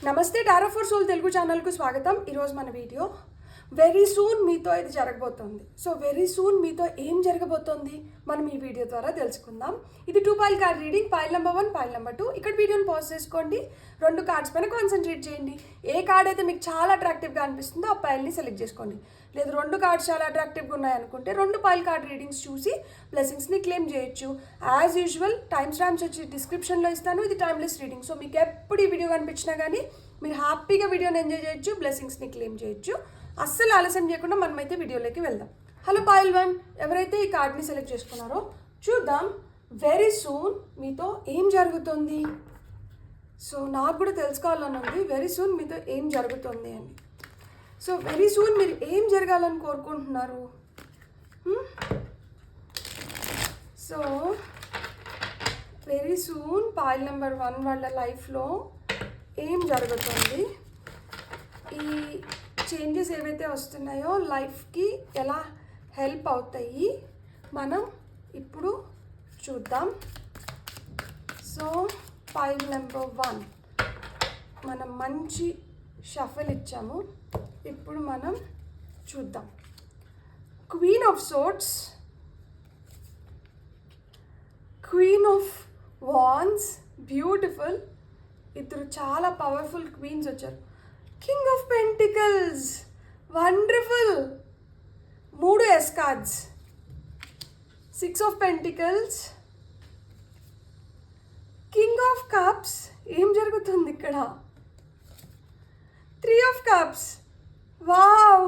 నమస్తే tarot for soul Telugu ఛానల్కు స్వాగతం. ఈరోజు మన వీడియో వెరీ సూన్ మీతో ఇది జరగబోతోంది. సో వెరీ సూన్ మీతో ఏం జరగబోతోంది మనం ఈ వీడియో ద్వారా తెలుసుకుందాం. ఇది 2 pile card reading, pile number 1, pile number 2. ఇక్కడ వీడియోని పాజ్ చేసుకోండి, 2 కార్డ్స్ పైన కాన్సన్ట్రేట్ చేయండి. ఏ కార్డ్ అయితే మీకు చాలా అట్రాక్టివ్గా అనిపిస్తుందో ఆ పైల్ని సెలెక్ట్ చేసుకోండి. లేదు 2 కార్డ్స్ చాలా అట్రాక్టివ్గా ఉన్నాయనుకుంటే 2 పైల్ కార్డ్ రీడింగ్స్ చూసి బ్లెస్సింగ్స్ని క్లెయిమ్ చేయొచ్చు. యాజ్ యూజువల్ టైమ్ స్టాంప్స్ వచ్చి డిస్క్రిప్షన్లో ఇస్తాను. ఇది టైమ్లెస్ రీడింగ్. సో మీకు ఎప్పుడు ఈ వీడియో కనిపించినా కానీ మీరు హ్యాపీగా వీడియోని ఎంజాయ్ చేయొచ్చు, బ్లెస్సింగ్స్ని క్లెయిమ్ చేయొచ్చు. అస్సలు ఆలస్యం చేయకుండా మనమైతే వీడియోలోకి వెళ్దాం. హలో పైల్ 1, ఎవరైతే ఈ కార్డ్ని సెలెక్ట్ చేసుకున్నారో చూద్దాం వెరీ సూన్ మీతో ఏం జరుగుతుంది. సో నాకు కూడా తెలుసుకోవాలని ఉంది వెరీ సూన్ మీతో ఏం జరుగుతుంది అని. సో వెరీ సూన్ మీరు ఏం జరగాలని కోరుకుంటున్నారు? So very soon pile number 1 వాళ్ళ లైఫ్లో ఏం జరుగుతుంది, ఈ చేంజెస్ ఏవైతే వస్తున్నాయో లైఫ్కి ఎలా హెల్ప్ అవుతాయి మనం ఇప్పుడు చూద్దాం. సో పైల్ నెంబర్ 1 మనం మంచి షఫల్ ఇచ్చాము. ఇప్పుడు మనం చూద్దాం. Queen of swords, queen of wands, beautiful. ఇద్దరు చాలా పవర్ఫుల్ క్వీన్స్ వచ్చారు. King of pentacles, wonderful. 3 ace cards, 6 of pentacles, king of cups. ఏం జరుగుతుంది ఇక్కడ? 3 of cups, wow.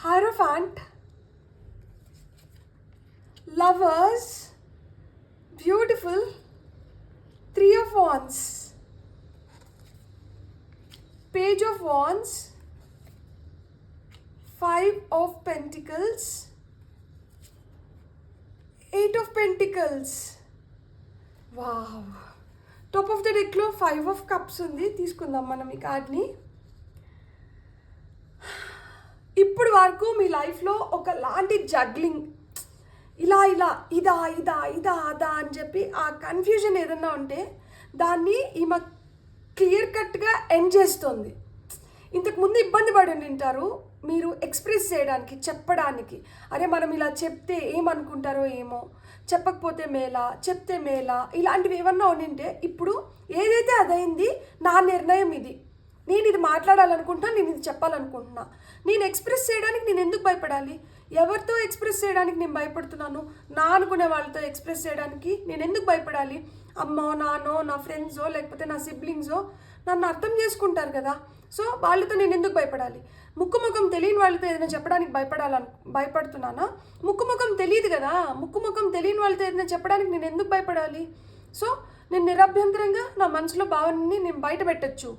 Hierophant, lovers, beautiful. 3 of wands, page of wands, 5 of pentacles, 8 of pentacles. Wow. Top of the డెక్లో 5 of cups ఉంది. తీసుకుందాం మనం ఈ కార్డ్ని. ఇప్పుడు వరకు మీ లైఫ్లో ఒకలాంటి జగ్లింగ్, ఇలా ఇలా ఇదా ఇదా ఇదా అదా అని చెప్పి ఆ కన్ఫ్యూజన్ ఏదన్నా ఉంటే దాన్ని ఈమె క్లియర్ కట్గా ఎండ్ చేస్తుంది. ఇంతకుముందు ఇబ్బంది పడి ఉంటారు మీరు ఎక్స్ప్రెస్ చేయడానికి, చెప్పడానికి. అరే మనం ఇలా చెప్తే ఏమనుకుంటారో ఏమో, చెప్పకపోతే మేలా, చెప్తే మేలా, ఇలాంటివి ఏమన్నా ఉండింటే ఇప్పుడు ఏదైతే అదైంది, నా నిర్ణయం ఇది, నేను ఇది మాట్లాడాలనుకుంటున్నా, నేను ఇది చెప్పాలనుకుంటున్నా. నేను ఎక్స్ప్రెస్ చేయడానికి నేను ఎందుకు భయపడాలి? ఎవరితో ఎక్స్ప్రెస్ చేయడానికి నేను భయపడుతున్నాను? నా అనుకునే వాళ్ళతో ఎక్స్ప్రెస్ చేయడానికి నేను ఎందుకు భయపడాలి? అమ్మో, నాన్నో, నా ఫ్రెండ్సో, లేకపోతే నా సిబ్లింగ్సో నన్ను అర్థం చేసుకుంటారు కదా. సో వాళ్ళతో నేను ఎందుకు భయపడాలి? ముక్కుముఖం తెలియని వాళ్ళతో ఏదైనా చెప్పడానికి భయపడుతున్నానా? ముక్కుముఖం తెలియదు కదా. ముక్కుముఖం తెలియని వాళ్ళతో ఏదైనా చెప్పడానికి నేను ఎందుకు భయపడాలి? సో నేను నిరభ్యంతరంగా నా మనసులో భావనని నేను బయట పెట్టచ్చు.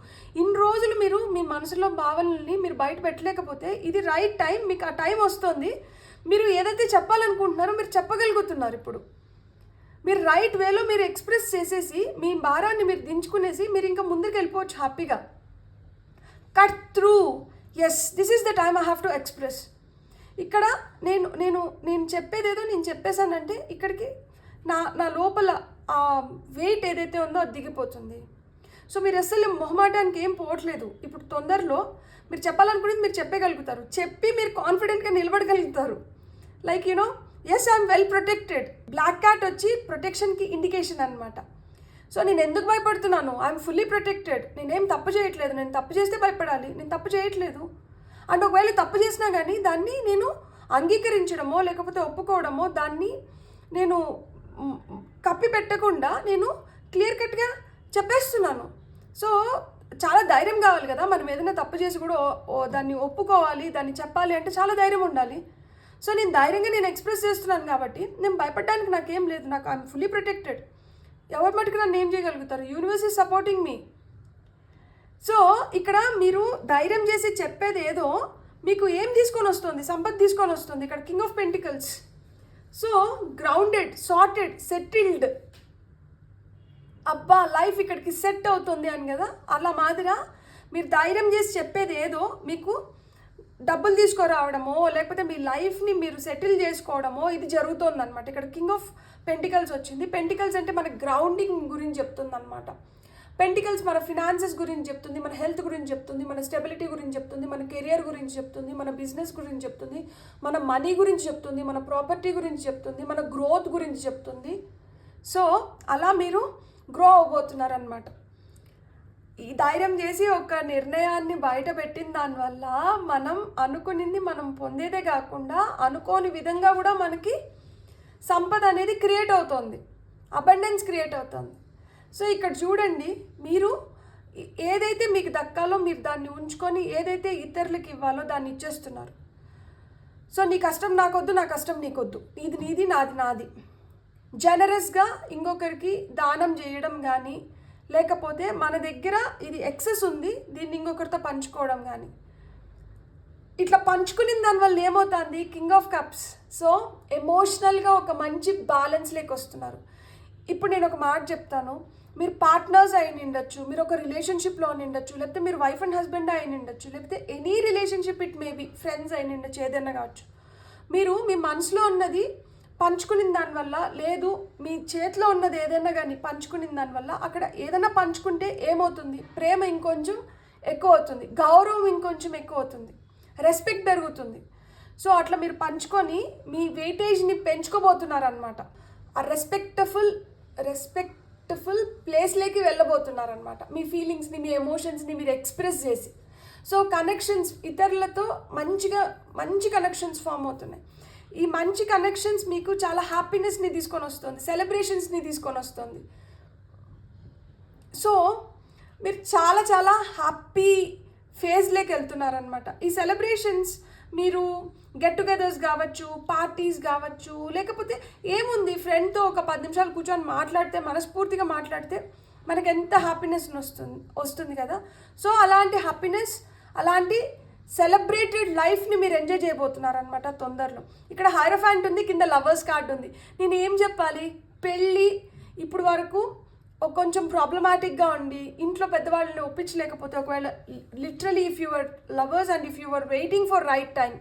ఇన్ని రోజులు మీరు మీ మనసులో భావనల్ని మీరు బయట పెట్టలేకపోతే ఇది రైట్ టైం. మీకు ఆ టైం వస్తుంది. మీరు ఏదైతే చెప్పాలనుకుంటున్నారో మీరు చెప్పగలుగుతున్నారు. ఇప్పుడు మీరు రైట్ వేలో మీరు ఎక్స్ప్రెస్ చేసేసి మీ భారాన్ని మీరు దించుకునేసి మీరు ఇంకా ముందుకు వెళ్ళిపోవచ్చు హ్యాపీగా. Cut through. Yes, this is the time I have to express. ఇక్కడ నేను నేను నేను చెప్పేదేదో నేను చెప్పేశానంటే ఇక్కడికి నా లోపల ఆ వెయిట్ ఏదైతే ఉందో అది దిగిపోతుంది. సో మీరు అసలు మొహమాటానికి ఏం పోవట్లేదు. ఇప్పుడు తొందరలో మీరు చెప్పాలనుకునేది మీరు చెప్పగలుగుతారు. చెప్పి మీరు కాన్ఫిడెంట్గా నిలబడగలుగుతారు. Like you know, yes I'm well protected. Black cat వచ్చి ప్రొటెక్షన్కి ఇండికేషన్ అనమాట. సో నేను ఎందుకు భయపడుతున్నాను? I'm fully protected. నేనేం తప్పు చేయట్లేదు. నేను తప్పు చేస్తే భయపడాలి, నేను తప్పు చేయట్లేదు. అండ్ ఒకవేళ తప్పు చేసినా కానీ దాన్ని నేను అంగీకరించడమో లేకపోతే ఒప్పుకోవడమో, దాన్ని నేను కప్పి పెట్టకుండా నేను క్లియర్ కట్గా చెప్పేస్తున్నాను. సో చాలా ధైర్యం కావాలి కదా. మనం ఏదైనా తప్పు చేసి కూడా దాన్ని ఒప్పుకోవాలి, దాన్ని చెప్పాలి అంటే చాలా ధైర్యం ఉండాలి. సో నేను ధైర్యంగా నేను ఎక్స్ప్రెస్ చేస్తున్నాను కాబట్టి నేను భయపడడానికి నాకేం లేదు. నాకు ఐఎమ్ ఫుల్లీ ప్రొటెక్టెడ్. ఎవరి మటుకు నన్ను ఏం చేయగలుగుతారు? Universe is supporting me. So ఇక్కడ మీరు ధైర్యం చేసి చెప్పేది ఏదో మీకు ఏం తీసుకొని వస్తుంది? సంపద తీసుకొని వస్తుంది. ఇక్కడ king of pentacles. So grounded, sorted, settled. అబ్బా లైఫ్ ఇక్కడికి సెట్ అవుతుంది అని కదా. అలా మాదిరిగా మీరు ధైర్యం చేసి చెప్పేది ఏదో మీకు డబ్బులు తీసుకురావడమో లేకపోతే మీ లైఫ్ని మీరు సెటిల్ చేసుకోవడమో ఇది జరుగుతుంది అనమాట. ఇక్కడ కింగ్ ఆఫ్ పెంటికల్స్ వచ్చింది. పెంటికల్స్ అంటే మన గ్రౌండింగ్ గురించి చెప్తుంది అనమాట. పెంటికల్స్ మన ఫినాన్సెస్ గురించి చెప్తుంది, మన హెల్త్ గురించి చెప్తుంది, మన స్టెబిలిటీ గురించి చెప్తుంది, మన కెరియర్ గురించి చెప్తుంది, మన బిజినెస్ గురించి చెప్తుంది, మన మనీ గురించి చెప్తుంది, మన ప్రాపర్టీ గురించి చెప్తుంది, మన గ్రోత్ గురించి చెప్తుంది. సో అలా మీరు గ్రో అవబోతున్నారనమాట. ఈ ధైర్యం చేసి ఒక నిర్ణయాన్ని బయట పెట్టిన దానివల్ల మనం అనుకునింది మనం పొందేదే కాకుండా అనుకోని విధంగా కూడా మనకి సంపద అనేది క్రియేట్ అవుతుంది, అబండెన్స్ క్రియేట్ అవుతుంది. సో ఇక్కడ చూడండి, మీరు ఏదైతే మీకు దక్కాలో మీరు దాన్ని ఉంచుకొని ఏదైతే ఇతరులకు ఇవ్వాలో దాన్ని ఇచ్చేస్తున్నారు. సో నీ కష్టం నాకొద్దు, నా కష్టం నీకొద్దు, నీది నీది, నాది నాది. జనరస్గా ఇంకొకరికి దానం చేయడం కానీ, లేకపోతే మన దగ్గర ఇది ఎక్సెస్ ఉంది దీన్ని ఇంకొకరితో పంచుకోవడం కానీ, ఇట్లా పంచుకుని దానివల్ల ఏమవుతుంది, కింగ్ ఆఫ్ కప్స్. సో ఎమోషనల్గా ఒక మంచి బ్యాలెన్స్ లేక వస్తున్నారు. ఇప్పుడు నేను ఒక మాట చెప్తాను, మీరు పార్ట్నర్స్ అయి ఉండొచ్చు, మీరు ఒక రిలేషన్షిప్లో ఉండొచ్చు, లేకపోతే మీరు వైఫ్ అండ్ హస్బెండ్ అయి ఉండొచ్చు, లేకపోతే any relationship, it maybe friends అయి ఉండొచ్చు, ఏదైనా కావచ్చు. మీరు మీ మనసులో ఉన్నది పంచుకుని దానివల్ల, లేదు మీ చేతిలో ఉన్నది ఏదైనా కానీ పంచుకుని దానివల్ల, అక్కడ ఏదైనా పంచుకుంటే ఏమవుతుంది, ప్రేమ ఇంకొంచెం ఎక్కువ అవుతుంది, గౌరవం ఇంకొంచెం ఎక్కువ అవుతుంది, రెస్పెక్ట్ పెరుగుతుంది. సో అట్లా మీరు పంచుకొని మీ వెయిటేజ్ని పెంచుకోబోతున్నారు అనమాట. ఆ రెస్పెక్ట్ఫుల్ ప్లేస్లోకి వెళ్ళబోతున్నారనమాట. మీ ఫీలింగ్స్ని, మీ ఎమోషన్స్ని మీరు ఎక్స్ప్రెస్ చేసి. సో కనెక్షన్స్ ఇతరులతో మంచి కనెక్షన్స్ ఫామ్ అవుతున్నాయి. ఈ మంచి కనెక్షన్స్ మీకు చాలా హ్యాపీనెస్ని తీసుకొని వస్తుంది, సెలబ్రేషన్స్ని తీసుకొని వస్తుంది. సో మీరు చాలా చాలా హ్యాపీ ఫేజ్లోకి వెళ్తున్నారనమాట. ఈ సెలబ్రేషన్స్ మీరు గెట్ టుగెదర్స్ కావచ్చు, పార్టీస్ కావచ్చు, లేకపోతే ఏముంది ఫ్రెండ్తో ఒక 10 నిమిషాలు కూర్చొని మాట్లాడితే, మనస్ఫూర్తిగా మాట్లాడితే మనకు ఎంత హ్యాపీనెస్ వస్తుంది కదా. సో అలాంటి హ్యాపీనెస్, అలాంటి సెలబ్రేటెడ్ లైఫ్ని మీరు ఎంజాయ్ చేయబోతున్నారనమాట తొందరలో. ఇక్కడ హైరోఫాంట్ ఉంది, కింద లవర్స్ కార్డ్ ఉంది. నేను ఏం చెప్పాలి, పెళ్ళి ఇప్పుడు వరకు కొంచెం ప్రాబ్లమాటిక్గా ఉండి ఇంట్లో పెద్దవాళ్ళని ఒప్పించలేకపోతే, ఒకవేళ literally if your lovers and if your waiting for right time,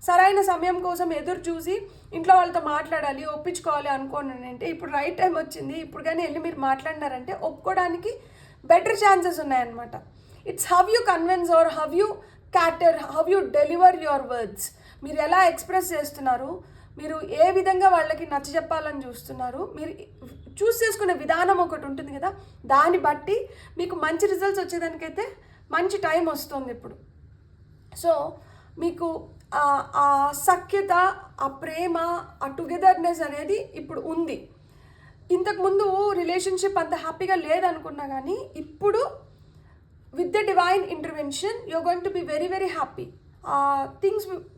సరైన సమయం కోసం ఎదురు చూసి ఇంట్లో వాళ్ళతో మాట్లాడాలి, ఒప్పించుకోవాలి అనుకోండి అంటే, ఇప్పుడు రైట్ టైం వచ్చింది, ఇప్పుడు కానీ వెళ్ళి మీరు మాట్లాడినారంటే ఒప్పుకోవడానికి బెటర్ ఛాన్సెస్ ఉన్నాయన్నమాట. It's how you convince or how you cater, how you deliver your words. మీరు ఎలా ఎక్స్ప్రెస్ చేస్తున్నారు, మీరు ఏ విధంగా వాళ్ళకి నచ్చ చెప్పాలని చూస్తున్నారు, మీరు చూస్ చేసుకునే విధానం ఒకటి ఉంటుంది కదా, దాన్ని బట్టి మీకు మంచి రిజల్ట్స్ వచ్చేదానికైతే మంచి టైం వస్తుంది ఇప్పుడు. సో మీకు ఆ సఖ్యత, ఆ ప్రేమ, ఆ టుగెదర్నెస్ అనేది ఇప్పుడు ఉంది. ఇంతకుముందు రిలేషన్షిప్ అంత హ్యాపీగా లేదనుకున్నా కానీ ఇప్పుడు with the divine intervention you're going to be very very happy.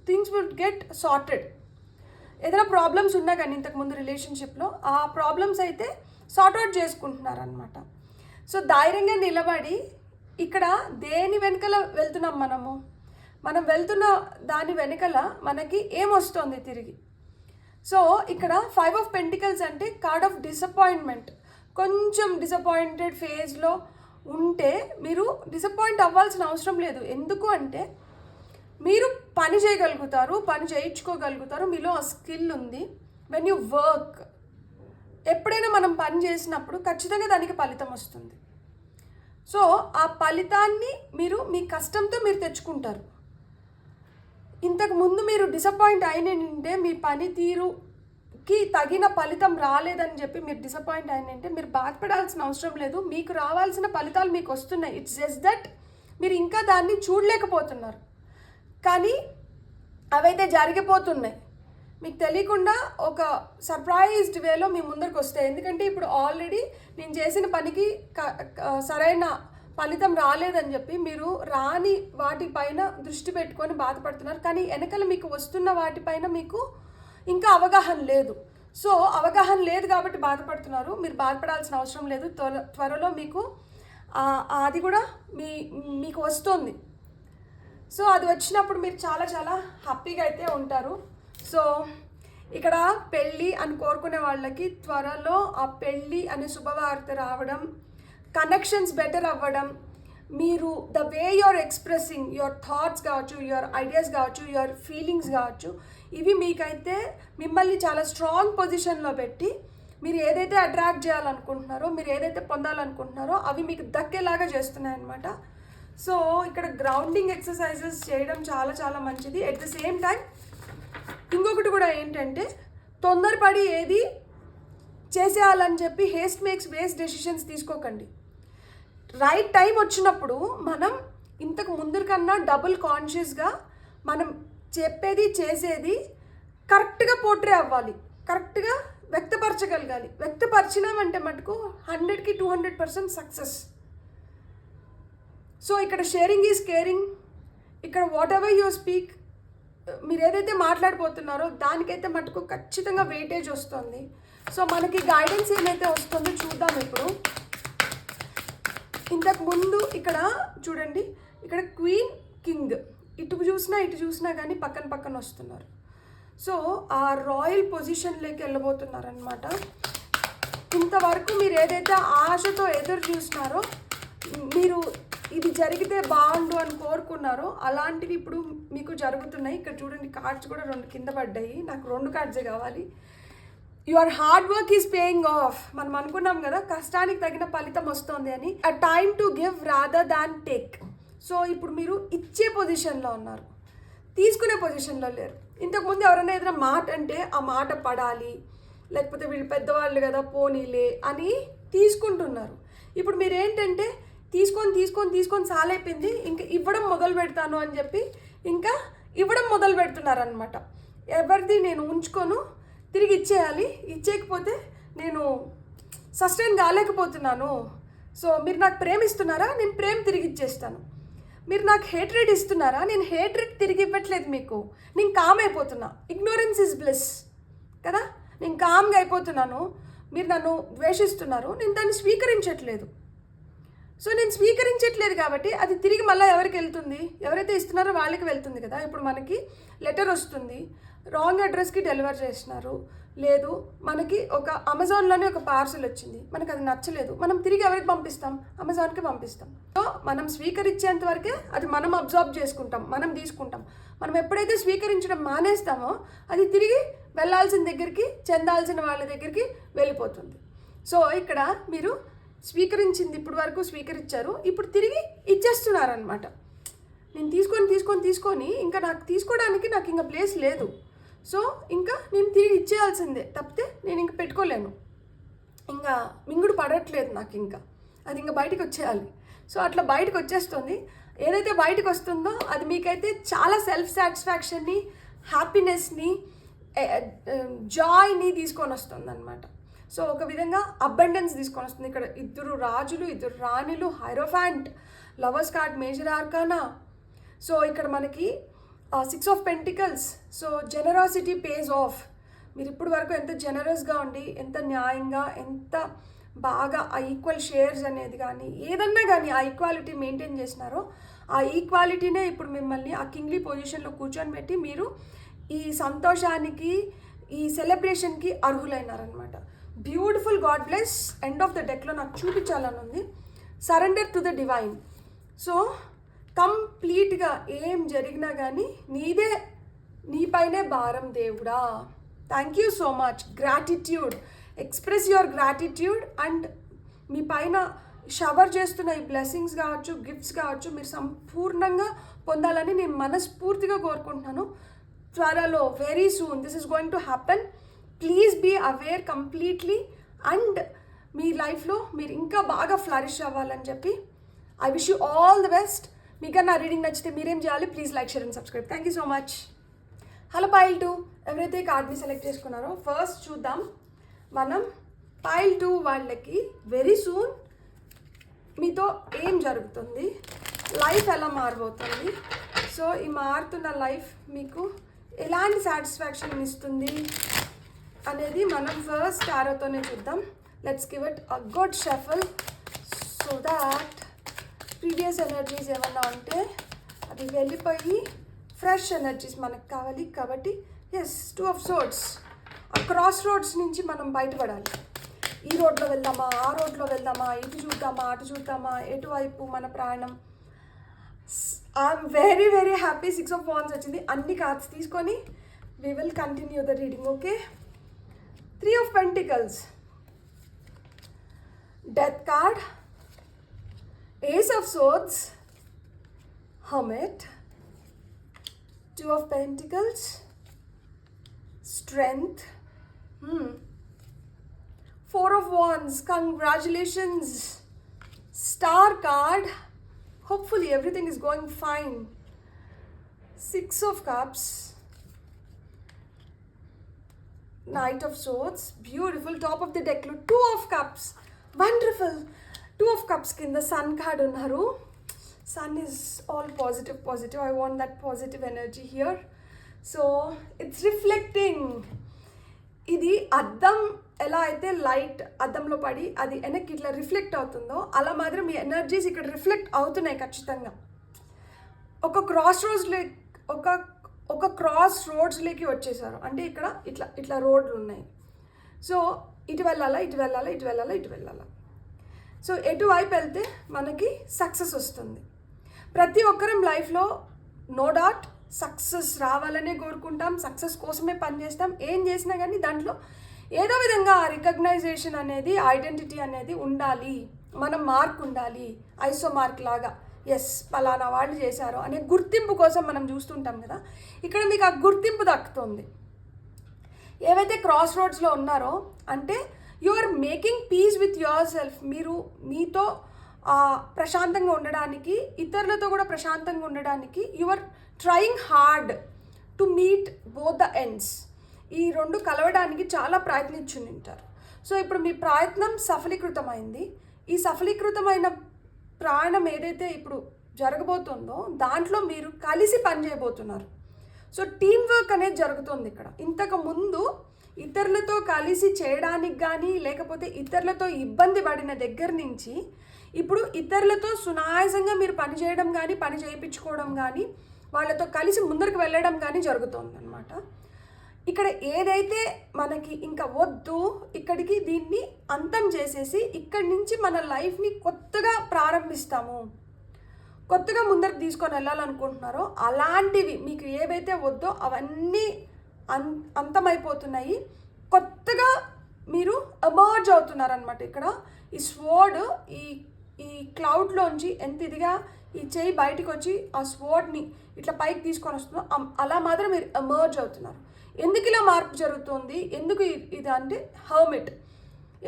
Things will get sorted. ఏదైనా ప్రాబ్లమ్స్ ఉన్నా కానీ ఇంతకుముందు రిలేషన్షిప్లో ఆ ప్రాబ్లమ్స్ అయితే సార్ట్అవుట్ చేసుకుంటున్నారనమాట. సో ధైర్యంగా నిలబడి, ఇక్కడ దేని వెనకల వెళ్తున్నాం మనం వెళ్తున్న దాని వెనకల మనకి ఏమొస్తుంది తిరిగి. సో ఇక్కడ 5 ఆఫ్ పెంటికల్స్ అంటే కార్డ్ ఆఫ్ డిసప్పాయింట్మెంట్. కొంచెం డిసప్పాయింటెడ్ ఫేజ్లో ఉంటే మీరు డిసప్పాయింట్ అవ్వాల్సిన అవసరం లేదు. ఎందుకు అంటే మీరు పని చేయగలుగుతారు, పని చేయించుకోగలుగుతారు, మీలో ఆ స్కిల్ ఉంది. వెన్ యూ వర్క్, ఎప్పుడైనా మనం పని చేసినప్పుడు ఖచ్చితంగా దానికి ఫలితం వస్తుంది. సో ఆ ఫలితాన్ని మీరు మీ కష్టంతో మీరు తెచ్చుకుంటారు. ఇంతకుముందు మీరు డిసప్పాయింట్ అయినంటే, మీ పనితీరుకి తగిన ఫలితం రాలేదని చెప్పి మీరు డిసప్పాయింట్ అయినంటే మీరు బాధపడాల్సిన అవసరం లేదు. మీకు రావాల్సిన ఫలితాలు మీకు వస్తున్నాయి. ఇట్స్ జస్ట్ దట్ మీరు ఇంకా దాన్ని చూడలేకపోతున్నారు, కానీ అవైతే జరిగిపోతున్నాయి. మీకు తెలియకుండా ఒక సర్ప్రైజ్డ్ వేలో మీ ముందరికి వస్తాయి. ఎందుకంటే ఇప్పుడు ఆల్రెడీ నేను చేసిన పనికి సరైన ఫలితం రాలేదని చెప్పి మీరు రాని వాటిపైన దృష్టి పెట్టుకొని బాధపడుతున్నారు, కానీ వెనకల మీకు వస్తున్న వాటిపైన మీకు ఇంకా అవగాహన లేదు. సో అవగాహన లేదు కాబట్టి బాధపడుతున్నారు. మీరు బాధపడాల్సిన అవసరం లేదు. త్వరలో మీకు అది కూడా మీకు వస్తుంది. సో అది వచ్చినప్పుడు మీరు చాలా చాలా హ్యాపీగా అయితే ఉంటారు. సో ఇక్కడ పెళ్ళి అని కోరుకునే వాళ్ళకి త్వరలో ఆ పెళ్ళి అనే శుభవార్త రావడం, కనెక్షన్స్ బెటర్ అవ్వడం, మీరు the way you're expressing your thoughts కావచ్చు, యువర్ ఐడియాస్ కావచ్చు, యువర్ ఫీలింగ్స్ కావచ్చు, ఇవి మీకైతే మిమ్మల్ని చాలా స్ట్రాంగ్ పొజిషన్లో పెట్టి మీరు ఏదైతే అట్రాక్ట్ చేయాలనుకుంటున్నారో, మీరు ఏదైతే పొందాలనుకుంటున్నారో అవి మీకు దక్కేలాగా చేస్తున్నాయి అన్నమాట. సో ఇక్కడ గ్రౌండింగ్ ఎక్సర్సైజెస్ చేయడం చాలా చాలా మంచిది. ఎట్ ద సేమ్ టైం ఇంకొకటి కూడా ఏంటంటే, తొందరపడి ఏది చేసేయాలని చెప్పి హేస్ట్ మేక్స్ వేస్ట్ డెసిషన్స్ తీసుకోకండి. రైట్ టైం వచ్చినప్పుడు మనం ఇంతకు ముందు కన్నా డబుల్ కాన్షియస్గా మనం చెప్పేది చేసేది కరెక్ట్గా పోర్ట్రే అవ్వాలి, కరెక్ట్గా వ్యక్తపరచగలగాలి. వ్యక్తపరిచినామంటే మటుకు 100కి 200% సక్సెస్. సో ఇక్కడ షేరింగ్ ఈజ్ కేరింగ్. ఇక్కడ వాట్ ఎవర్ యూ స్పీక్, మీరు ఏదైతే మాట్లాడిపోతున్నారో దానికైతే మటుకు ఖచ్చితంగా వెయిటేజ్ వస్తుంది. సో మనకి గైడెన్స్ ఏమైతే వస్తుందో చూద్దాం ఇప్పుడు. ఇంతకు ముందు ఇక్కడ చూడండి, ఇక్కడ క్వీన్ కింగ్ ఇటు చూసినా కానీ పక్కన పక్కన వస్తున్నారు. సో ఆ రాయల్ పొజిషన్లోకి వెళ్ళబోతున్నారు అనమాట. ఇంతవరకు మీరు ఏదైతే ఆశతో ఎదురు చూసినారో, మీరు ఇది జరిగితే బాగుండు అని కోరుకున్నారో అలాంటివి ఇప్పుడు మీకు జరుగుతున్నాయి. ఇక్కడ చూడండి, కార్డ్స్ కూడా 2 కింద పడ్డాయి. నాకు 2 కార్డ్సే కావాలి. Your hard work is paying off. మనం అనుకున్నాం కదా కష్టానికి తగిన ఫలితం వస్తుంది అని. అ time to give rather than take. So ఇప్పుడు మీరు ఇచ్చే పొజిషన్లో ఉన్నారు, తీసుకునే పొజిషన్లో లేరు. ఇంతకుముందు ఎవరైనా ఏదైనా మాట అంటే ఆ మాట పడాలి, లేకపోతే వీళ్ళు పెద్దవాళ్ళు కదా పోనీలే అని తీసుకుంటున్నారు. ఇప్పుడు మీరు ఏంటంటే తీసుకొని సాలైపోయింది, ఇంకా ఇవ్వడం మొదలు పెడతాను అని చెప్పి ఇంకా ఇవ్వడం మొదలు పెడుతున్నారనమాట. ఎవరిది నేను ఉంచుకోను, తిరిగి ఇచ్చేయాలి, ఇచ్చేయకపోతే నేను సస్టైన్ కాలేకపోతున్నాను. సో మీరు నాకు ప్రేమ ఇస్తున్నారా, నేను ప్రేమ తిరిగి ఇచ్చేస్తాను. మీరు నాకు హేట్రెడ్ ఇస్తున్నారా, నేను హేట్రెడ్ తిరిగి ఇవ్వట్లేదు మీకు. నేను కామ్ అయిపోతున్నా. ఇగ్నోరెన్స్ ఇస్ బ్లెస్ కదా. నేను కామ్గా అయిపోతున్నాను, మీరు నన్ను ద్వేషిస్తున్నారు, నేను దాన్ని స్వీకరించట్లేదు. సో నేను స్వీకరించట్లేదు కాబట్టి అది తిరిగి మళ్ళీ ఎవరికి వెళ్తుంది, ఎవరైతే ఇస్తున్నారో వాళ్ళకి వెళ్తుంది కదా. ఇప్పుడు మనకి లెటర్ వస్తుంది, రాంగ్ అడ్రస్కి డెలివర్ చేసినారు, లేదు మనకి ఒక అమెజాన్లోనే ఒక పార్సల్ వచ్చింది, మనకు అది నచ్చలేదు, మనం తిరిగి ఎవరికి పంపిస్తాం, అమెజాన్కి పంపిస్తాం. సో మనం స్వీకరించేంత వరకే అది మనం అబ్జర్వ్ చేసుకుంటాం, మనం తీసుకుంటాం. మనం ఎప్పుడైతే స్వీకరించడం మానేస్తామో అది తిరిగి వెళ్ళాల్సిన దగ్గరికి, చెందాల్సిన వాళ్ళ దగ్గరికి వెళ్ళిపోతుంది. సో ఇక్కడ మీరు స్వీకరించింది ఇప్పుడు వరకు స్వీకరించారు, ఇప్పుడు తిరిగి ఇచ్చేస్తున్నారనమాట. నేను తీసుకొని ఇంకా నాకు తీసుకోవడానికి నాకు ఇంకా ప్లేస్ లేదు. సో ఇంకా నేను తిరిగి ఇచ్చేయాల్సిందే తప్పితే నేను ఇంక పెట్టుకోలేను, ఇంకా మింగుడు పడట్లేదు నాకు, ఇంకా అది ఇంకా బయటకు వచ్చేయాలి. సో అట్లా బయటకు వచ్చేస్తుంది. ఏదైతే బయటకు వస్తుందో అది మీకైతే చాలా సెల్ఫ్ సాటిస్ఫాక్షన్ని, హ్యాపీనెస్ని, జాయ్ని తీసుకొని వస్తుంది అనమాట. సో ఒక విధంగా అబండెన్స్ తీసుకొని వస్తుంది. ఇక్కడ 2 రాజులు, 2 రాణులు, hierophant, lovers card, major arcana. So ఇక్కడ మనకి 6 of pentacles. So generosity pays off. మీరు ఇప్పుడు వరకు ఎంత జెనరస్గా ఉండి, ఎంత న్యాయంగా, ఎంత బాగా ఆ ఈక్వల్ షేర్స్ అనేది కానీ ఏదన్నా కానీ ఆ ఈక్వాలిటీ మెయింటైన్ చేసినారో, ఆ ఈక్వాలిటీనే ఇప్పుడు మిమ్మల్ని ఆ కింగ్లీ పొజిషన్లో కూర్చొని పెట్టి మీరు ఈ సంతోషానికి, ఈ సెలబ్రేషన్కి అర్హులైనారనమాట. Beautiful, God bless. End of the డెక్లో నాకు చూపించాలని ఉంది. Surrender to the divine. So కంప్లీట్గా ఏం జరిగినా కానీ నీపైనే భారం దేవుడా. Thank you so much. Gratitude, express your gratitude. And మీ పైన షవర్ చేస్తున్న ఈ బ్లెస్సింగ్స్ కావచ్చు, గిఫ్ట్స్ కావచ్చు, మీరు సంపూర్ణంగా పొందాలని నేను మనస్ఫూర్తిగా కోరుకుంటున్నాను. త్వరలో, very soon this is going to happen. Please be aware completely. And మీ లైఫ్లో మీరు ఇంకా బాగా ఫ్లరిష్ అవ్వాలని చెప్పి I wish you all the best. మీకు నా రీడింగ్ నచ్చితే మీరేం చేయాలి, please like, share and subscribe. Thank you so much. Hello pile 2, ఎవరైతే కార్డ్ని సెలెక్ట్ చేసుకున్నారో ఫస్ట్ చూద్దాం మనం. పైల్ 2 వాళ్ళకి వెరీ సూన్ మీతో ఏం జరుగుతుంది, లైఫ్ ఎలా మారబోతుంది, సో ఈ మారుతున్న లైఫ్ మీకు ఎలాంటి సాటిస్ఫాక్షన్ ఇస్తుంది అనేది మనం ఫస్ట్ టారోతోనే చూద్దాం. Let's give it a good shuffle so that previous energies ఏమన్నా ఉంటే అది వెళ్ళిపోయి ఫ్రెష్ ఎనర్జీస్ మనకు కావాలి. కాబట్టి ఎస్, 2 ఆఫ్ సోర్డ్స్. ఆ క్రాస్ రోడ్స్ నుంచి మనం బయటపడాలి. ఈ రోడ్లో వెళ్దామా, ఆ రోడ్లో వెళ్దామా, ఇటు చూద్దామా, అటు చూద్దామా, ఎటువైపు మన ప్రయాణం. I'm very very happy. 6 of wands వచ్చింది. అన్ని కార్డ్స్ తీసుకొని we will continue the reading. Okay, 3 of pentacles. Death card, Ace of Swords, Hermit, Two of Pentacles, Strength, Four of Wands, congratulations. Star card, hopefully everything is going fine. Six of Cups, Knight of Swords, beautiful. Top of the deck, Two of Cups, wonderful. Two of Cups కింద Sun card unnaru. Sun is all positive. I want that positive energy here. So it's reflecting. ఇది అద్దం ఎలా అయితే light అద్దంలో పడి అది వెనక్కి ఇట్లా రిఫ్లెక్ట్ అవుతుందో అలా మాత్రం మీ ఎనర్జీస్ ఇక్కడ రిఫ్లెక్ట్ అవుతున్నాయి ఖచ్చితంగా. ఒక క్రాస్ రోడ్స్లోకి వచ్చేసారు. అంటే ఇక్కడ ఇట్లా రోడ్లు ఉన్నాయి. సో ఇటు వెళ్ళాలా. సో ఎటువైపు వెళ్తే మనకి సక్సెస్ వస్తుంది. ప్రతి ఒక్కరం లైఫ్లో నో డౌట్ సక్సెస్ రావాలనే కోరుకుంటాం, సక్సెస్ కోసమే పనిచేస్తాం. ఏం చేసినా కానీ దాంట్లో ఏదో విధంగా రికగ్నైజేషన్ అనేది, ఐడెంటిటీ అనేది ఉండాలి, మనం మార్క్ ఉండాలి. ఐసో మార్క్ లాగా ఎస్ పలానా వాళ్ళు చేశారు అనే గుర్తింపు కోసం మనం చూస్తుంటాం కదా. ఇక్కడ మీకు ఆ గుర్తింపు దక్కుతుంది. ఏవైతే క్రాస్ రోడ్స్లో ఉన్నారో అంటే you are making peace with yourself. మీరు మీతో ప్రశాంతంగా ఉండడానికి, ఇతరులతో కూడా ప్రశాంతంగా ఉండడానికి you are trying hard to meet both the ends. ఈ రెండు కలవడానికి చాలా ప్రయత్నించుంటారు. సో ఇప్పుడు మీ ప్రయత్నం సఫలీకృతమైంది. ఈ సఫలీకృతమైన ప్రయాణం ఏదైతే ఇప్పుడు జరగబోతుందో దాంట్లో మీరు కలిసి పనిచేయబోతున్నారు. సో టీం వర్క్ అనేది జరుగుతుంది ఇక్కడ. ఇంతకు ముందు ఇతరులతో కలిసి చేయడానికి కానీ లేకపోతే ఇతరులతో ఇబ్బంది పడిన దగ్గర నుంచి ఇప్పుడు ఇతరులతో సునాయాసంగా మీరు పని చేయడం కానీ పని చేయించుకోవడం కానీ వాళ్ళతో కలిసి ముందరికి వెళ్ళడం కానీ జరుగుతుంది అన్నమాట. ఇక్కడ ఏదైతే మనకి ఇంకా వద్దు ఇక్కడికి దీన్ని అంతం చేసేసి ఇక్కడి నుంచి మన లైఫ్ని కొత్తగా ప్రారంభిస్తాము, కొత్తగా ముందరికి తీసుకొని వెళ్ళాలనుకుంటున్నారో అలాంటివి మీకు ఏవైతే వద్దో అవన్నీ అంతమైపోతున్నాయి. కొత్తగా మీరు ఎమర్జ్ అవుతున్నారనమాట. ఇక్కడ ఈ స్వర్డ్ ఈ క్లౌడ్లోంచి ఎంత ఇదిగా ఈ చేయి బయటకు వచ్చి ఆ స్వర్డ్ని ఇట్లా పైకి తీసుకొని వస్తుందో అలా మాత్రం మీరు ఎమర్జ్ అవుతున్నారు. ఎందుకు ఇలా మార్పు జరుగుతుంది, ఎందుకు ఇది అంటే హర్మిట్.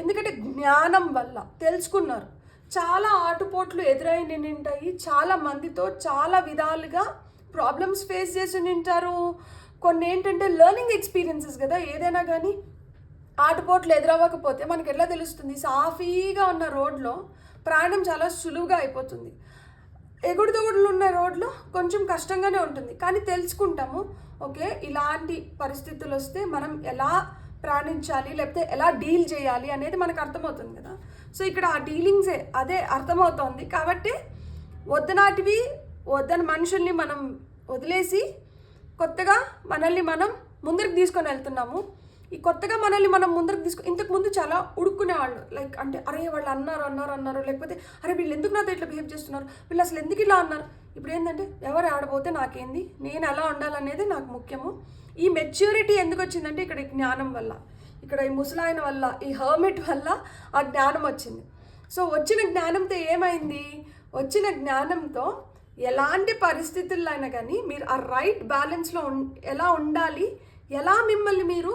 ఎందుకంటే జ్ఞానం వల్ల తెలుసుకున్నారు. చాలా ఆటుపోట్లు ఎదురై నింటాయి. చాలా మందితో చాలా విధాలుగా ప్రాబ్లమ్స్ ఫేస్ చేసి నింటారు. కొన్ని ఏంటంటే లెర్నింగ్ ఎక్స్పీరియన్సెస్ కదా. ఏదైనా కానీ ఆటుపోట్లు ఎదురవ్వకపోతే మనకి ఎట్లా తెలుస్తుంది? సాఫీగా ఉన్న రోడ్లో ప్రయాణం చాలా సులువుగా అయిపోతుంది. ఎగుడుదొగుడులు ఉన్న రోడ్లో కొంచెం కష్టంగానే ఉంటుంది. కానీ తెలుసుకుంటాము, ఓకే ఇలాంటి పరిస్థితులు వస్తే మనం ఎలా ప్రయాణించాలి లేకపోతే ఎలా డీల్ చేయాలి అనేది మనకు అర్థమవుతుంది కదా. సో ఇక్కడ ఆ డీలింగ్సే అదే అర్థమవుతోంది. కాబట్టి వద్దని మనుషుల్ని మనం వదిలేసి కొత్తగా మనల్ని మనం ముందరికి తీసుకొని వెళ్తున్నాము. ఈ కొత్తగా మనల్ని మనం ముందరికి ఇంతకుముందు చాలా ఉడుక్కునేవాళ్ళు. లైక్ అంటే అరే వాళ్ళు అన్నారు లేకపోతే అరే వీళ్ళు ఎందుకు నాతో ఇట్లా బిహేవ్ చేస్తున్నారు, వీళ్ళు అసలు ఎందుకు ఇలా అన్నారు. ఇప్పుడు ఏంటంటే ఎవరు ఆడబోతే నాకేంది, నేను ఎలా ఉండాలనేది నాకు ముఖ్యము. ఈ మెచ్యూరిటీ ఎందుకు వచ్చిందంటే ఇక్కడ జ్ఞానం వల్ల, ఇక్కడ ఈ ముసలాయన వల్ల, ఈ హర్మిట్ వల్ల ఆ జ్ఞానం వచ్చింది. సో వచ్చిన జ్ఞానంతో ఏమైంది? వచ్చిన జ్ఞానంతో ఎలాంటి పరిస్థితుల్లో అయినా కానీ మీరు ఆ రైట్ బ్యాలెన్స్లో ఎలా ఉండాలి, ఎలా మిమ్మల్ని మీరు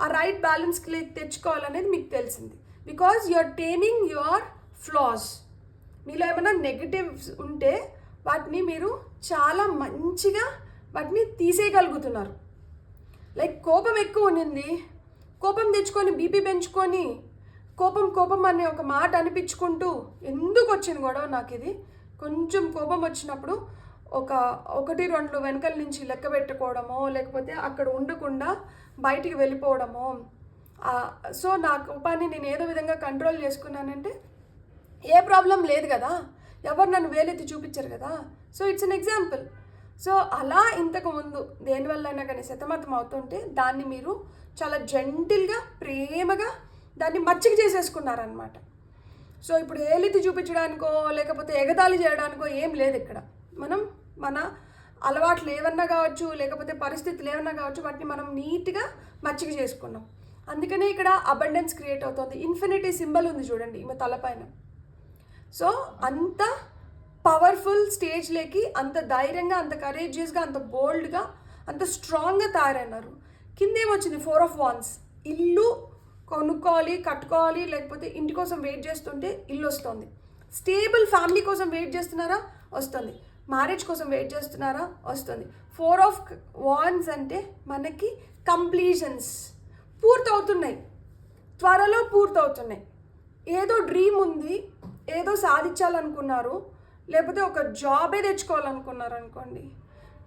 ఆ రైట్ బ్యాలెన్స్కి తెచ్చుకోవాలనేది మీకు తెలిసింది. Because you are taming your flaws. మీలో ఏమైనా నెగటివ్స్ ఉంటే వాటిని మీరు చాలా మంచిగా వాటిని తీసేయగలుగుతున్నారు. లైక్ కోపం ఎక్కువ ఉన్నింది, కోపం తెచ్చుకొని బీపీ పెంచుకొని కోపం అనే ఒక మాట అనిపించుకుంటూ ఎందుకు వచ్చింది గొడవ నాకు ఇది, కొంచెం కోపం వచ్చినప్పుడు 1-2 వెనకల నుంచి లెక్క పెట్టుకోవడమో లేకపోతే అక్కడ ఉండకుండా బయటికి వెళ్ళిపోవడమో. సో నా కోపాన్ని నేను ఏదో విధంగా కంట్రోల్ చేసుకున్నానంటే ఏ ప్రాబ్లం లేదు కదా, ఎవరు నన్ను వేలెత్తి చూపించారు కదా. So it's an example. So అలా ఇంతకుముందు దేనివల్లైనా కానీ సతమతం అవుతుంటే దాన్ని మీరు చాలా జెంటిల్గా ప్రేమగా దాన్ని మచ్చిక చేసేసుకున్నారనమాట. సో ఇప్పుడు ఏలెత్తి చూపించడానికో లేకపోతే ఎగతాళి చేయడానికో ఏం లేదు ఇక్కడ. మనం మన అలవాట్లు ఏమన్నా కావచ్చు లేకపోతే పరిస్థితులు ఏమన్నా కావచ్చు వాటిని మనం నీట్గా మచ్చిక చేసుకున్నాం. అందుకనే ఇక్కడ అబండెన్స్ క్రియేట్ అవుతుంది. ఇన్ఫినిటీ సింబల్ ఉంది చూడండి ఈమె తలపైన. సో అంత పవర్ఫుల్ స్టేజ్లోకి అంత ధైర్యంగా, అంత కరేజియస్గా, అంత బోల్డ్గా, అంత స్ట్రాంగ్గా తయారైనారు. కింద ఏమొచ్చింది 4 of Wands. ఇల్లు కొనుక్కోవాలి, కట్టుకోవాలి, లేకపోతే ఇంటి కోసం వెయిట్ చేస్తుంటే ఇల్లు వస్తుంది. స్టేబుల్ ఫ్యామిలీ కోసం వెయిట్ చేస్తున్నారా? వస్తుంది. మ్యారేజ్ కోసం వెయిట్ చేస్తున్నారా? వస్తుంది. 4 of Wands అంటే మనకి కంప్లీషన్స్ పూర్తవుతున్నాయి, త్వరలో పూర్తవుతున్నాయి. ఏదో డ్రీమ్ ఉంది, ఏదో సాధించాలనుకున్నారు, లేకపోతే ఒక జాబే తెచ్చుకోవాలనుకున్నారు అనుకోండి.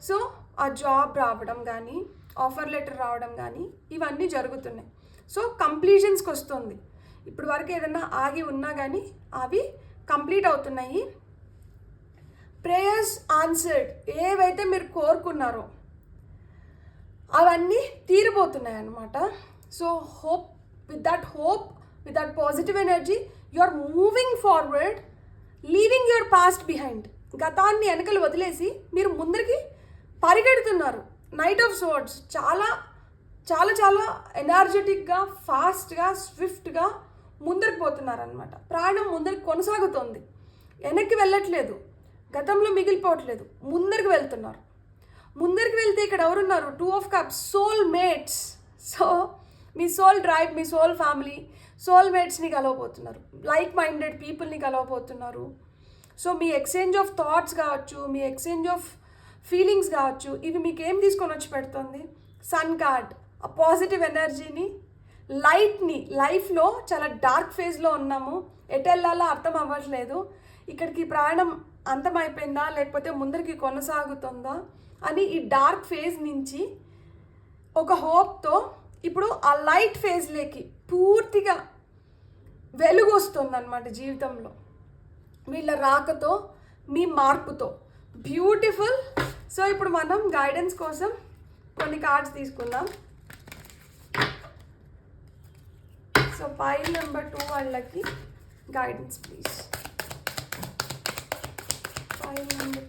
సో ఆ జాబ్ రావడం కానీ, ఆఫర్ లెటర్ రావడం కానీ ఇవన్నీ జరుగుతున్నాయి. సో కంప్లీషన్స్కి వస్తుంది. ఇప్పుడు వరకు ఏదైనా ఆగి ఉన్నా కానీ అవి కంప్లీట్ అవుతున్నాయి. ప్రేయర్స్ ఆన్సర్డ్, ఏవైతే మీరు కోరుకున్నారో అవన్నీ తీరిపోతున్నాయి అన్నమాట. So hope, with that positive energy you are moving forward, leaving your past behind. గతాన్ని వెనకలు వదిలేసి మీరు ముందరికి పరిగెడుతున్నారు. నైట్ ఆఫ్ సోర్డ్స్ చాలా చాలా చాలా ఎనర్జెటిక్గా, ఫాస్ట్గా, స్విఫ్ట్గా ముందరికి పోతున్నారు అనమాట. ప్రాణం ముందరికి కొనసాగుతోంది, వెనక్కి వెళ్ళట్లేదు, గతంలో మిగిలిపోవట్లేదు, ముందరికి వెళ్తున్నారు. ముందరికి వెళ్తే ఇక్కడ ఎవరున్నారు? 2 of Cups, soul mates. So మీ సోల్ డ్రైవ్, మీ సోల్ ఫ్యామిలీ, సోల్ మేట్స్ని కలవబోతున్నారు, లైక్ మైండెడ్ పీపుల్ని కలవబోతున్నారు. సో మీ ఎక్స్చేంజ్ ఆఫ్ థాట్స్ కావచ్చు, మీ ఎక్స్చేంజ్ ఆఫ్ ఫీలింగ్స్ కావచ్చు, ఇవి మీకు ఏం తీసుకొని వచ్చి పెడుతుంది? Sun card. ఆ పాజిటివ్ ఎనర్జీని, లైట్ని. లైఫ్లో చాలా డార్క్ ఫేజ్లో ఉన్నాము, ఎటు వెళ్ళాలో అర్థం అవ్వట్లేదు, ఇక్కడికి ప్రయాణం అంతమైపోయిందా లేకపోతే ముందరికి కొనసాగుతుందా అని ఈ డార్క్ ఫేజ్ నుంచి ఒక హోప్తో ఇప్పుడు ఆ లైట్ ఫేజ్లోకి పూర్తిగా వెలుగు వస్తుంది అన్నమాట జీవితంలో, వీళ్ళ రాకతో, మీ మార్పుతో. బ్యూటిఫుల్. సో ఇప్పుడు మనం గైడెన్స్ కోసం కొన్ని కార్డ్స్ తీసుకుందాం. సో పైల్ నెంబర్ 2 వాళ్ళకి guidance please. Pile number,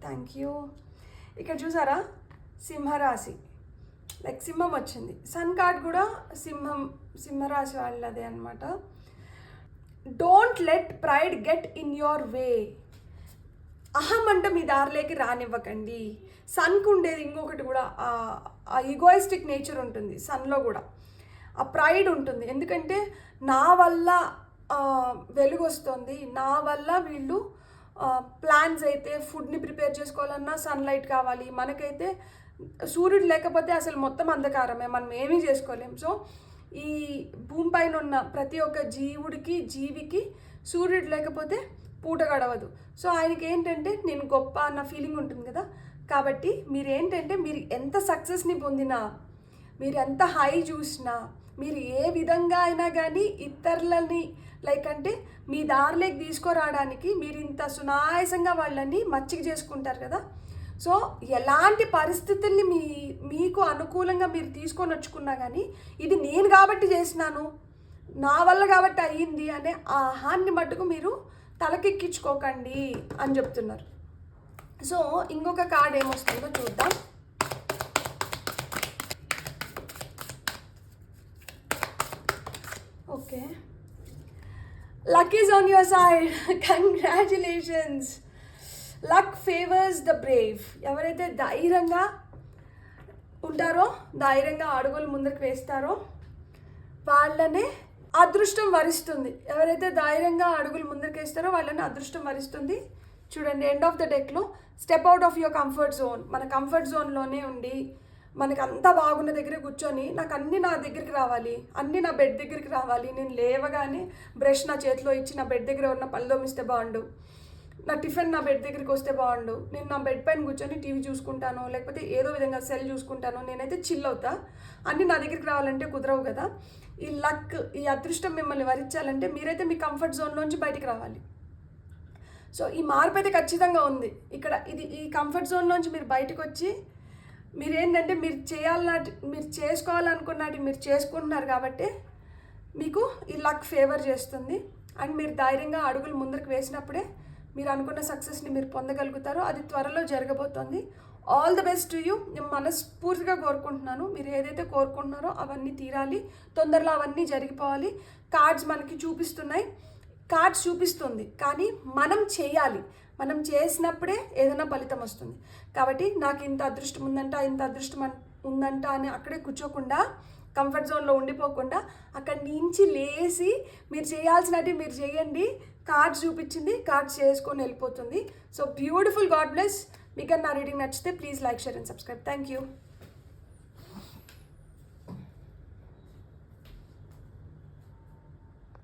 thank you. ఇక్కడ చూసారా సింహరాశి, లైక్ సింహం వచ్చింది. సన్ కార్డ్ కూడా సింహరాశి వాళ్ళదే అనమాట. Don't let pride get in your వే. అహం అంటే మీ దారిలోకి రానివ్వకండి. సన్కు ఉండేది ఇంకొకటి కూడా, ఆ ఈగోయిస్టిక్ నేచర్ ఉంటుంది సన్లో కూడా, ఆ ప్రైడ్ ఉంటుంది. ఎందుకంటే నా వల్ల వెలుగు వస్తుంది, నా వల్ల వీళ్ళు ప్లాన్స్ అయితే ఫుడ్ని ప్రిపేర్ చేసుకోవాలన్నా సన్లైట్ కావాలి, మనకైతే సూర్యుడు లేకపోతే అసలు మొత్తం అంధకారమే, మనం ఏమీ చేసుకోలేం. సో ఈ భూమి పైన ఉన్న ప్రతి ఒక్క జీవికి సూర్యుడు లేకపోతే పూట గడవదు. సో ఆయనకి ఏంటంటే నేను గొప్ప అన్న ఫీలింగ్ ఉంటుంది కదా. కాబట్టి మీరేంటంటే మీరు ఎంత సక్సెస్ని పొందినా, మీరు ఎంత హై చూసినా, మీరు ఏ విధంగా అయినా కానీ ఇతరులని లైక్ అంటే మీ దారిలోకి తీసుకురావడానికి మీరు ఇంత సునాయాసంగా వాళ్ళని మచ్చిక చేసుకుంటారు కదా. సో ఎలాంటి పరిస్థితుల్ని మీకు అనుకూలంగా మీరు తీసుకొని వచ్చుకున్నా కానీ ఇది నేను కాబట్టి చేసినాను, నా వల్ల కాబట్టి అయ్యింది అనే ఆహాన్ని మట్టుకు మీరు తలకెక్కించుకోకండి అని చెప్తున్నారు. సో ఇంకొక కార్డ్ ఏమొస్తుందో చూద్దాం. Okay, luck is on your side. Congratulations. Luck favours the Brave. ఎవరైతే ధైర్యంగా ఉంటారో, ధైర్యంగా అడుగులు ముందుకు వేస్తారో వాళ్ళనే అదృష్టం వరిస్తుంది. ఎవరైతే ధైర్యంగా అడుగులు ముందుకు వేస్తారో వాళ్ళని అదృష్టం వరిస్తుంది. చూడండి, ఎండ్ ఆఫ్ ద డెక్లో step out of your comfort zone. మన కంఫర్ట్ జోన్లోనే ఉండి మనకు అంతా బాగున్న దగ్గర కూర్చొని నాకు అన్నీ నా దగ్గరికి రావాలి, అన్నీ నా బెడ్ దగ్గరికి రావాలి, నేను లేవగానే బ్రష్ నా చేతిలో ఇచ్చి నా బెడ్ దగ్గర ఉన్న పళ్ళు తోమిస్తే బాగుండు, నా టిఫిన్ నా బెడ్ దగ్గరికి వస్తే బాగుండు, నేను నా బెడ్ పైన కూర్చొని టీవీ చూసుకుంటాను, లేకపోతే ఏదో విధంగా సెల్ చూసుకుంటాను, నేనైతే చిల్ అవుతా, అన్నీ నా దగ్గరికి రావాలంటే కుదరవు కదా. ఈ లక్, ఈ అదృష్టం మిమ్మల్ని వరించాలంటే మీరైతే మీ కంఫర్ట్ జోన్లోంచి బయటికి రావాలి. సో ఈ మార్పు అయితే ఖచ్చితంగా ఉంది ఇక్కడ. ఈ కంఫర్ట్ జోన్లోంచి మీరు బయటకు వచ్చి మీరేంటంటే మీరు చేసుకోవాలనుకున్నది మీరు చేసుకుంటున్నారు కాబట్టి మీకు ఈ లక్ ఫేవర్ చేస్తుంది. అండ్ మీరు ధైర్యంగా అడుగులు ముందరకు వేసినప్పుడే మీరు అనుకున్న సక్సెస్ని మీరు పొందగలుగుతారు. అది త్వరలో జరగబోతోంది. All the best to you. నేను మనస్ఫూర్తిగా కోరుకుంటున్నాను మీరు ఏదైతే కోరుకుంటున్నారో అవన్నీ తీరాలి, తొందరలో అవన్నీ జరిగిపోవాలి. కార్డ్స్ మనకి చూపిస్తున్నాయి, కార్డ్స్ చూపిస్తుంది, కానీ మనం చేయాలి. మనం చేసినప్పుడే ఏదైనా ఫలితం వస్తుంది. కాబట్టి నాకు ఇంత అదృష్టం ఉందంట, ఇంత అదృష్టం ఉందంట అని అక్కడే కూర్చోకుండా, కంఫర్ట్ జోన్లో ఉండిపోకుండా అక్కడి నుంచి లేచి మీరు చేయాల్సినవి మీరు చేయండి. కార్డ్స్ చూపించింది, కార్డ్స్ చేసుకొని వెళ్ళిపోతుంది. So beautiful. God bless. మీకు నా రీడింగ్ నచ్చితే please like, share and subscribe. Thank you.